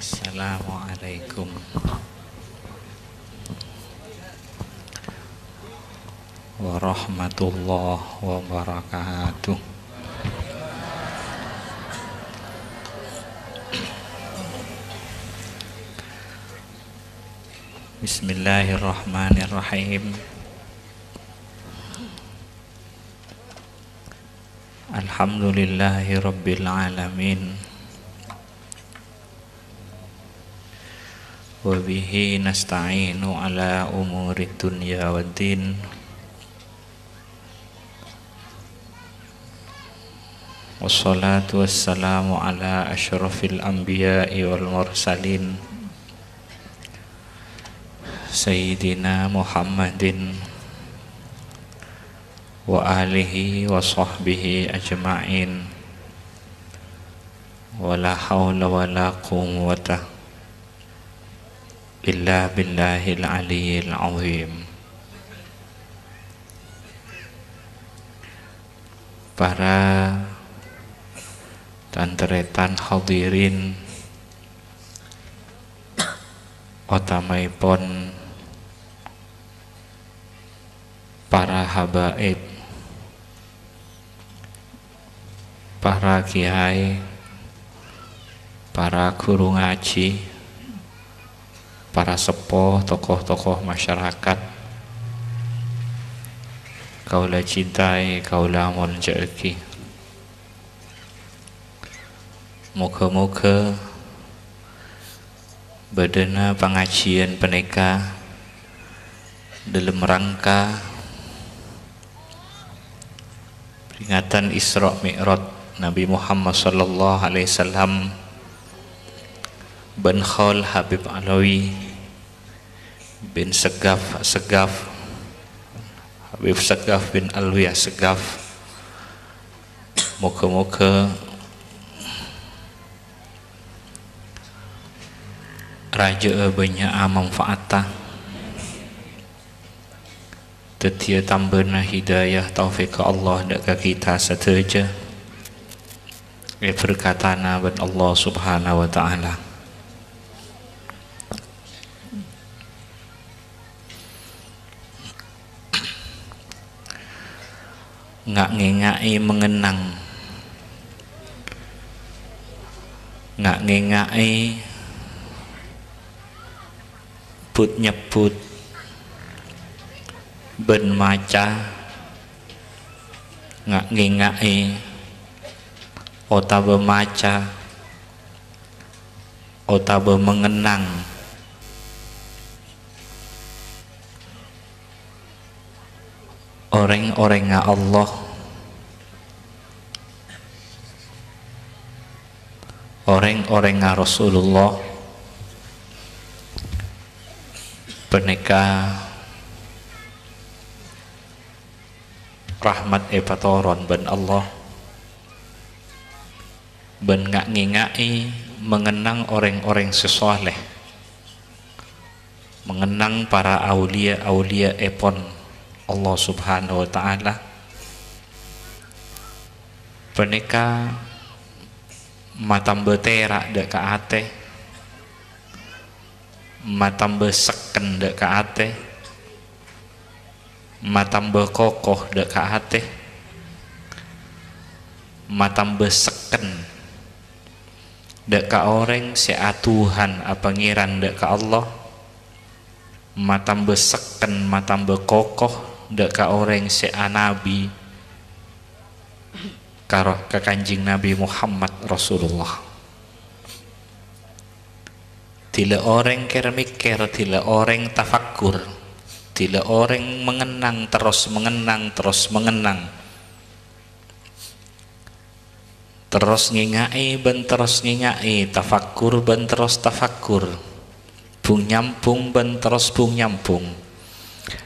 Assalamualaikum warahmatullahi wabarakatuh. Bismillahirrahmanirrahim. Alhamdulillahi rabbil alamin. Wa bihi nasta'inu ala umuri dunya waddin. Wassalatu wassalamu ala asyrafil anbiya'i wal mursalin Sayyidina Muhammadin wa alihi wa sahbihi ajma'in. Wa la hawla wa la quwwata illa billahil aliyyil azim. Para tantretan hadirin utamaipun para habaib, para kiai, para guru ngaji, para sepuh, tokoh-tokoh masyarakat, kaula cintai, kaula muljaeki. Moga-moga badana pengajian peneka dalam rangka peringatan Isra Mi'raj Nabi Muhammad sallallahu alaihi wasallam bin Khal Habib Alawi bin Segaf Habib Segaf bin Alwi Segaf. Moga-moga raja banyak manfaatah, tetia tambahna hidayah taufik Allah dekat kita sateja. Berkatana ban Allah subhanahu wa ta'ala. Ngak ngengai mengenang, ngak ngengai put nyebut ben maca, ngak ngengai otabe maca, otabe mengenang orang-orang Allah, orang-orang Rasulullah, peneka rahmat epatoron ben Allah, ben ngak ngingai mengenang orang-orang sesoleh, mengenang para aulia-aulia epon Allah subhanahu wa ta'ala. Peneka matam beterak dek ka ate, matam beseken dek ka ate, matam bekokoh dek ka ate, matam beseken dek ka orang si Tuhan pangeran dek ka Allah, matam beseken matam bekokoh dek ka orang si Nabi karo ka Kanjeng Nabi Muhammad Rasulullah. Tila orang kira mikir, tila orang tafakkur, tila orang mengenang terus mengenang, terus mengenang, terus ngingai ben terus ngingai, tafakkur ben terus tafakkur, bung nyampung ben terus bung nyampung.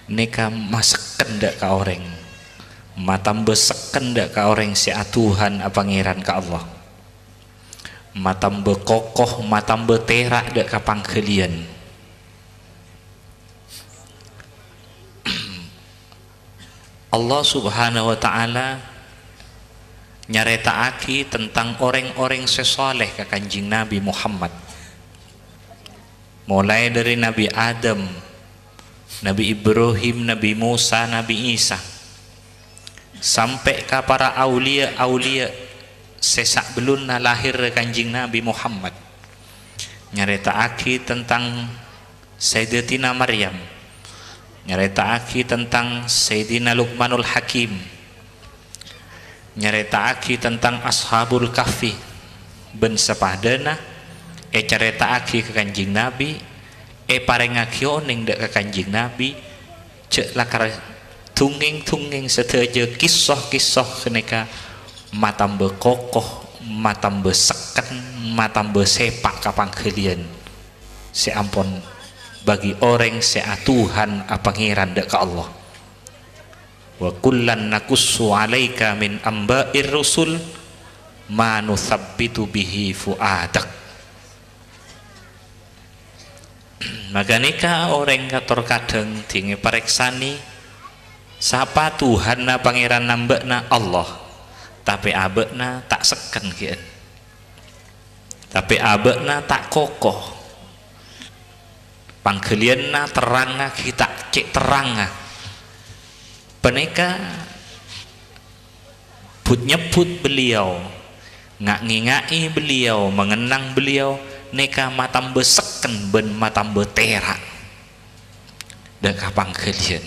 Nika maseken dak ka orang, matam beseken dak ka orang si Tuhan pangeran ka Allah, matam bekokoh matam beterak dak ka pangkelian. Allah subhanahu wa ta'ala nyaritaaki tentang orang-orang sesoleh ka Kanjeng Nabi Muhammad mulai dari Nabi Adam, Nabi Ibrahim, Nabi Musa, Nabi Isa, sampai ke para aulia sesak belum lahir Kanjeng Nabi Muhammad, nyaritaake tentang Sayyidatina Maryam, nyaritaake tentang Sayyidina Luqmanul Hakim, nyaritaake tentang Ashabul Kahfi ben sepadana, caritaake ke Kanjeng Nabi, parengake oning dek ke Kanjeng Nabi, cek lakar tunging seteja kisah-kisah keneka matambe kokoh, matambe seken, matambe sepak kapang kalian seampun bagi orang seatuhan pangeran dek ke Allah. Wa kullan nakussu alaika min amba'ir rusul ma nuthabbitu bihi fuadak. Maka nika orang kator kadang tinggi pareksani sapa Tuhan na pangeran nambekna Allah, tapi abekna tak seken kian, tapi abekna tak kokoh, pangkelianna teranga kita cek teranga peneka put nyebut beliau, ngak ngingai beliau, mengenang beliau, neka matam beseken ben matam betera dak kapang kalian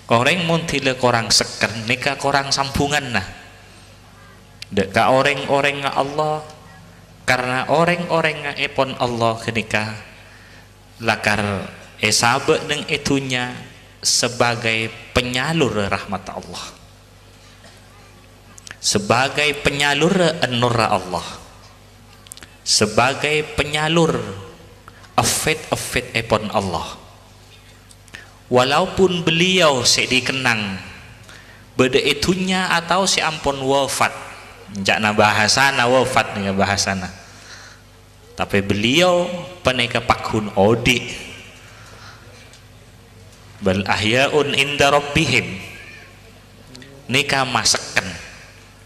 orang muntile korang seken neka korang sampungan nah dak ka orang-orang Allah, karena orang-orang epon Allah kenika lakar sabe neng itunya sebagai penyalur rahmat Allah, sebagai penyalur an-nur Allah, sebagai penyalur afid epon Allah. Walaupun beliau dikenang beda itunya atau ampun wafat, jakna bahasana wafat nih bahasana, tapi beliau peneka pakhun odi bal ahyaun inda rabbihim, nika masakan.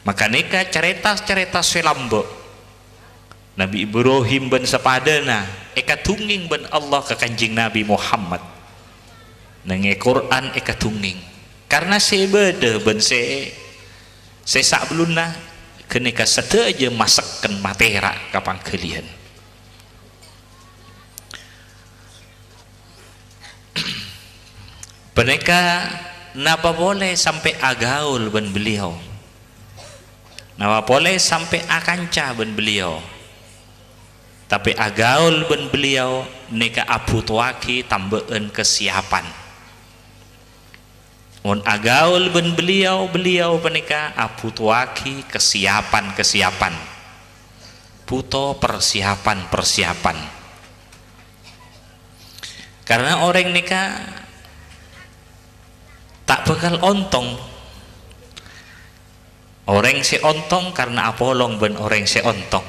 Maka nika cerita selambo Nabi Ibrahim ben sepadana eka tunging ben Allah ke Kanjeng Nabi Muhammad nang Quran eka tunging karena sebeda ben sak beluna kenika seteja masakan matera kapang kalian. Peneka napa boleh sampai agaul ben beliau, napa boleh sampai akanca ben beliau, tapi agaul ben beliau neka abutuaki tambeen kesiapan. Mun agaul ben beliau peneka abutuaki kesiapan puto persiapan karena orang neka tak bakal ontong. Orang si ontong karena apolong ben orang si ontong.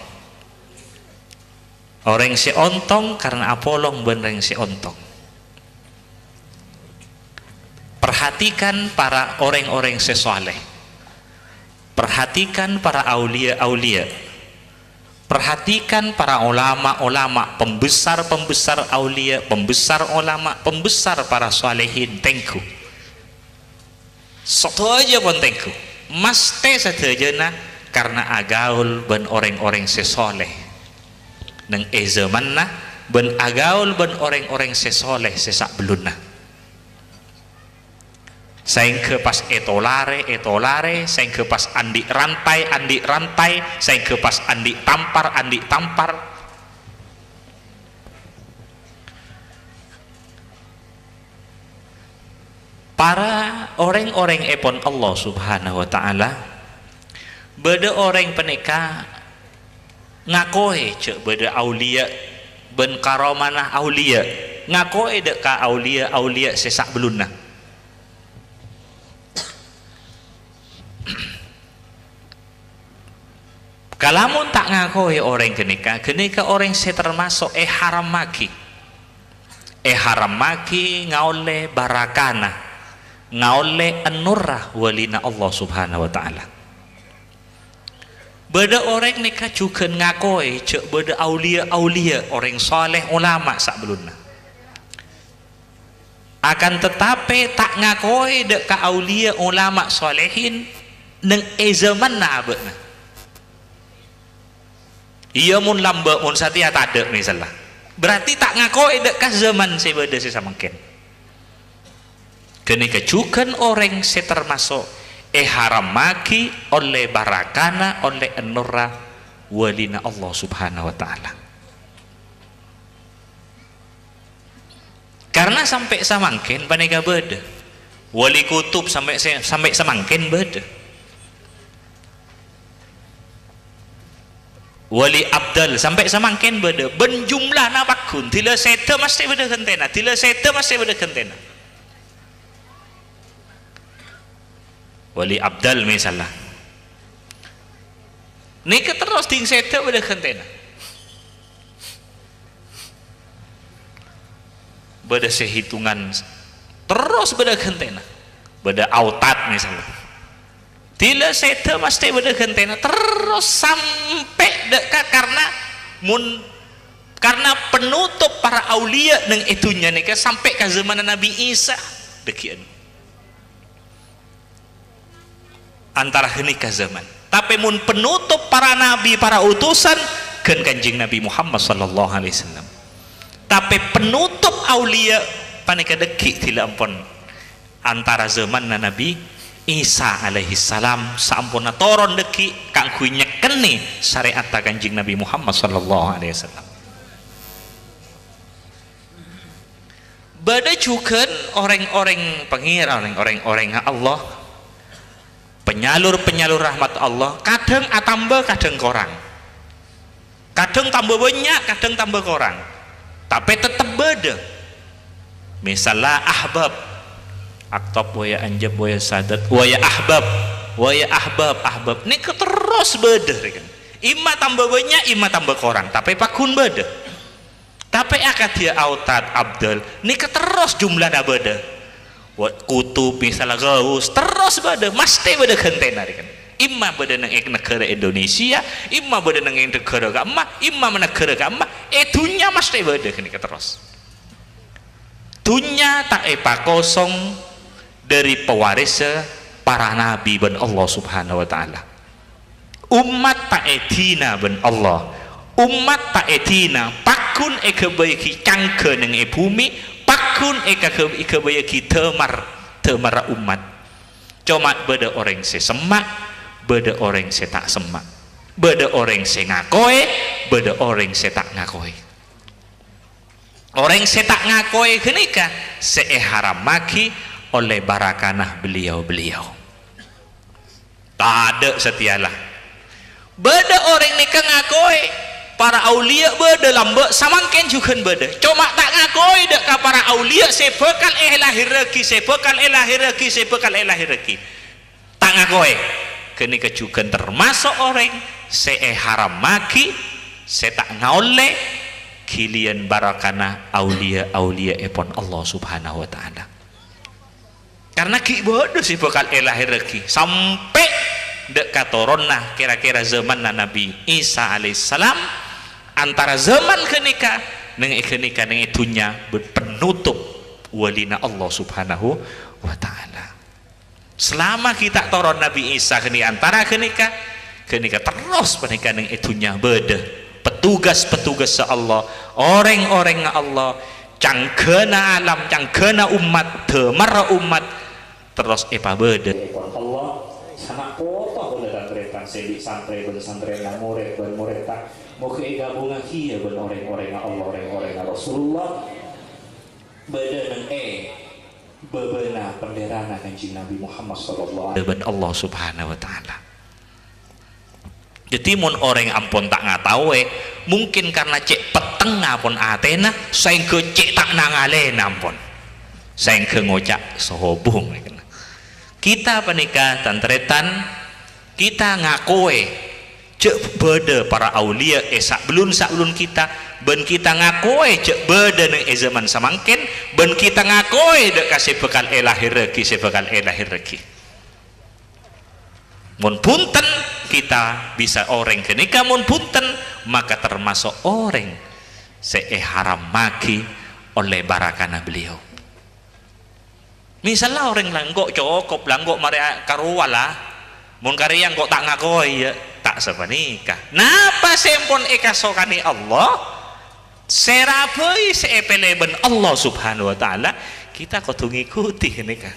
Orang si ontong karena apolong ben orang si ontong. Perhatikan para orang-orang sesoleh. Perhatikan para aulia-aulia. Perhatikan para ulama-ulama, pembesar aulia, pembesar ulama, pembesar para solehin tengku. Soto aja bontengku maste sadayana karena agaul ben orang-orang sesoleh nang zamanna ben agaul ben orang-orang sesoleh sesak beluna saengke pas etolare saengke pas andi rantai saengke pas andi tampar. Para orang-orang epon Allah subhanahu wa ta'ala beda orang peneka ngakoe cek beda aulia ben karomana aulia ngakoe dek ka aulia sesak beluna kalamun tak ngakoe orang kenika orang se termasuk haram maki ngaole barakana ngaole an-nurrah walina Allah subhanahu wa ta'ala. beda orang nika juga ngakoi cek beda aulia orang soleh ulama sak beluna, akan tetapi tak ngakoi dek ka aulia ulama solehin neng zaman na abena iya mun lamba mun satia tak ada misalnya berarti tak ngakoi dek ka zaman sebeda sesamangken kenika juga orang termasuk haram maki oleh barakana oleh enura walina Allah subhanahu wa ta'ala, karena sampai samangkin panega beda wali kutub sampai samangkin beda wali abdal sampai samangkin beda benjumlah napakun tila seta mesti beda kentena tila seta mesti beda kentena wali abdal misalnya nika terus ting seta beda kentena beda sehitungan terus beda kentena beda autat misalnya tila seta mesti beda kentena terus sampai dekat karena penutup para aulia neng itunya nika sampai ke zaman Nabi Isa dekian antara henika zaman tapi mun penutup para nabi para utusan kan kanjing Nabi Muhammad sallallahu alaihi wasallam tapi penutup aulia panika deki tila ampun antara zaman Nabi Isa alaihi salam sampuna toron deki kang kui nyekeni syariat kanjing Nabi Muhammad sallallahu alaihi wasallam bada juga orang-orang pengira orang-orang Allah penyalur rahmat Allah kadang atambah kadang korang kadang tambah banyak kadang tambah korang tapi tetap beda misalnya ahbab aktab waya anjab waya sadat waya ahbab ini terus beda kan ima tambah banyak ima tambah korang tapi pakun beda tapi akad dia autat abdul ini terus jumlahnya beda kutub misalnya gaus terus beda mesti beda kentena kan imma beda nang negara Indonesia imma beda nang negara gamma imma negara gamma itunya mesti beda kan terus tunya tak kosong dari pewaris para nabi ben Allah subhanahu wa ta'ala umat tak etina ben Allah umat tak etina pakun kebaiki cangke nang bumi pakun kebaiki temar umat cuma beda orang semak beda orang tak semak beda orang ngakoe beda orang tak ngakoe orang tak ngakoe kenika haram maki oleh barakanah beliau tak ada setialah beda orang nikah ngakoe para aulia beda lambak samangken juga beda cuma tak ngakoi dek ka para aulia sebekal lahiraki tak ngakoi kenika juga termasuk orang haram maki tak ngaole kilian barakana aulia epon Allah subhanahu wa ta'ala karena ki bodoh sebekal lahiraki sampai dek katoronna kira-kira zaman Nabi Isa alaihissalam antara zaman kenika neng itunya penutup walina Allah subhanahu wa ta'ala selama kita toron Nabi Isa antara kenika terus menikah neng itunya beda petugas Allah orang-orang Allah cangkena alam cangkena umat temara umat terus beda Allah sana kota beneran mereka sedik santri yang murid tak mau ke gabungan kia ben orang-orang Allah orang-orang Rasulullah beda nang bebena penderana kanjeng Nabi Muhammad sallallahu alaihi wasallam Allah subhanahu wa ta'ala jadi mun orang ampun tak ngatawe mungkin karena cek peteng pun atena sehingga cek tak nangalena ampun sehingga ngocak sohobung kita penikah tantretan kita ngakoe cek beda para aulia saklun kita ben kita ngakoe cek beda nang zaman samangken ben kita ngakoe dek kasih bekal lahir rezeki mun punten kita bisa orang kenika mun punten maka termasuk orang haram maki oleh barakana beliau. Misalnya orang langgok cukup langgok maria karuwala mun karya kok tak ngakoi ya tak sepanika napa sempon ekasokani Allah serabai seepeleben Allah subhanahu wa ta'ala kita kudu ngikuti nika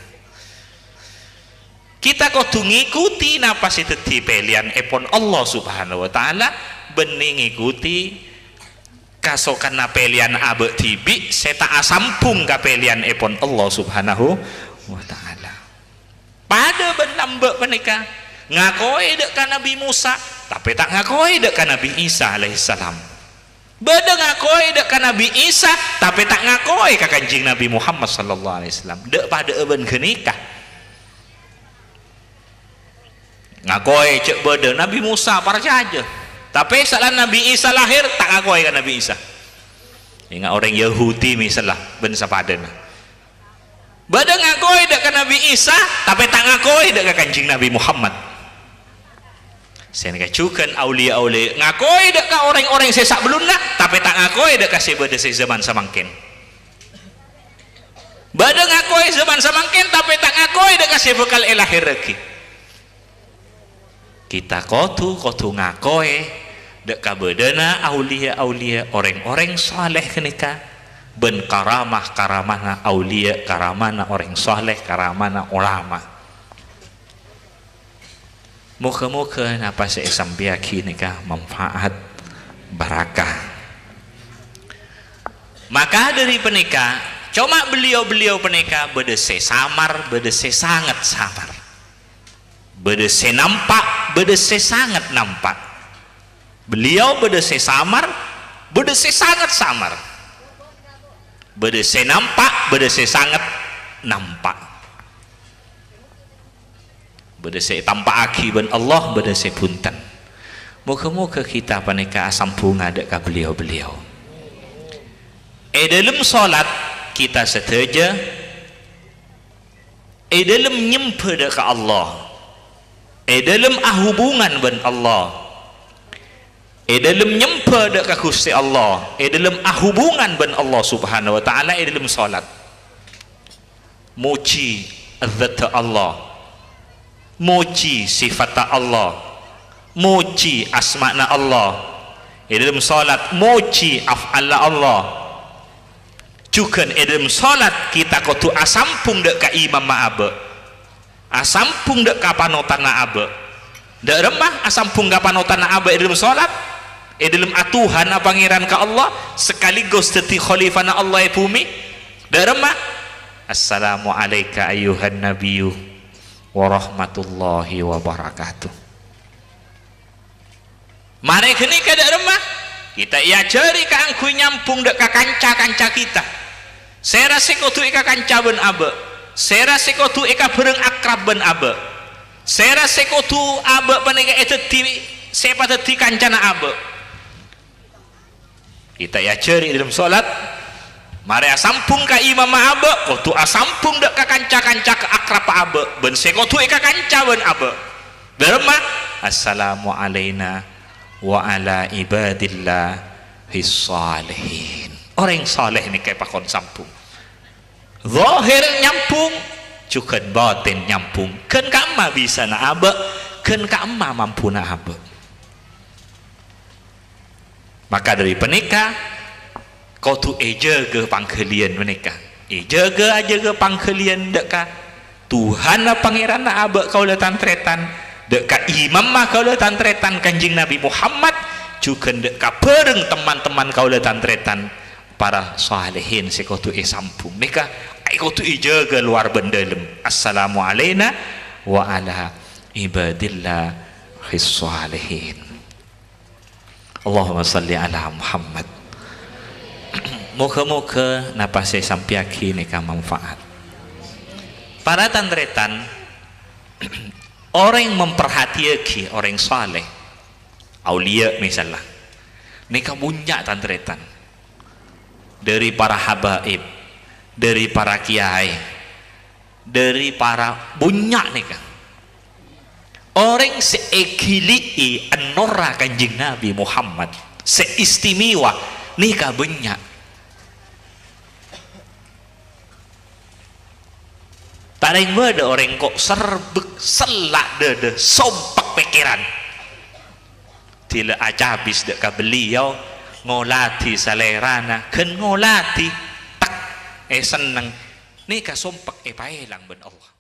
kita kudu ngikuti napa sih tadi pilihan epon Allah subhanahu wa ta'ala bening ngikuti kasokan pelian abe tibi seta asampung kapelian epon Allah subhanahu wa ta'ala pada benambek menika ngakoi dek ka Nabi Musa tapi tak ngakoi dek ka Nabi Isa alaihissalam beda ngakoi dek ka Nabi Isa tapi tak ngakoi ka kanjing Nabi Muhammad sallallahu alaihi wasallam dek pada eben kenikah ngakoi cek beda Nabi Musa percaya tapi salah Nabi Isa lahir tak ngakoi ka Nabi Isa ingat orang Yahudi misalnya ben sapadana beda ngakoi dek ka Nabi Isa tapi tak ngakoi dek ka kanjing Nabi Muhammad saya ngacukan aulia-aulia ngakoi dek ka orang-orang sesak beluna tapi tak ngakoi dek ka sebeda zaman samangkin beda ngakoi zaman samangkin tapi tak ngakoi dek ka sebekal elahir lagi kita kotu ngakoi dek ka bedana aulia-aulia orang-orang saleh kenika ben karamah aulia karamana orang saleh karamana ulama muka-muka napa saya sampiaki nikah manfaat barakah maka dari penikah cuma beliau penikah bedese samar bedese sangat samar bedese nampak bedese sangat nampak beliau bedese samar bedese sangat samar bedese nampak bedese sangat nampak bedese tanpa akibat Allah bedese punten muka-muka kita panika asam bunga dek ka beliau-beliau dalam solat kita setuju dalam nyempe dek ka Allah dalam hubungan ben Allah dalam nyempe dek ka Gusti Allah dalam hubungan ben Allah subhanahu wa ta'ala dalam solat muji zat Allah muji sifat Allah muji asma'na Allah dalam salat muji af'ala Allah juga dalam salat kita kudu asampung dek ka imam ma'abe asampung dek ka panutan na'abe dek remah asampung ka panutan na'abe dalam salat dalam atuhan pangeran ka Allah sekaligus dadi khalifana Allah di bumi dek remah assalamu alayka ayyuhan nabiyyu warahmatullahi wabarakatuh mari kini kada remah kita ia cari ka angku nyampung dek ka kanca-kanca kita saya rasa kudu ika kanca ben abe saya rasa kudu ika bereng akrab ben abe saya rasa kudu abe panika eteti sepa teti kancana abe kita ia cari dalam salat mari asampung ka imam abe kudu asampung dek ka kanca-kanca ka akrab abe ben sekotu ka kanca ben abe derma assalamu alaina wa ala ibadillah salihin orang saleh ni kaya pakon sampung zahir nyampung juga batin nyampung kan kama bisa na abe kan kama mampu na abe maka dari penikah kau tu jaga pangkelian menikah jaga pangkelian deka Tuhan pangeran na abak kau letan tretan deka imam mah kau letan tretan kanjing Nabi Muhammad juga deka pereng teman-teman kau letan tretan para salihin si kau tu sampung nikah kau tu jaga luar bendalem assalamu alaina wa ala ibadillah salihin Allahumma salli ala Muhammad moga-moga napa saya sampiaki nikah manfaat para tantretan orang yang memperhatikan orang saleh aulia misalnya nikah punya tantretan dari para habaib dari para kiai dari para bunyak nikah orang seegili anora kanjeng Nabi Muhammad seistimewa nikah banyak. Paling ada orang kok serbek selak dede sompak pikiran tila aja habis dek beliau ngolati salerana ken ngolati tak seneng nikah sompak paelang ben Allah.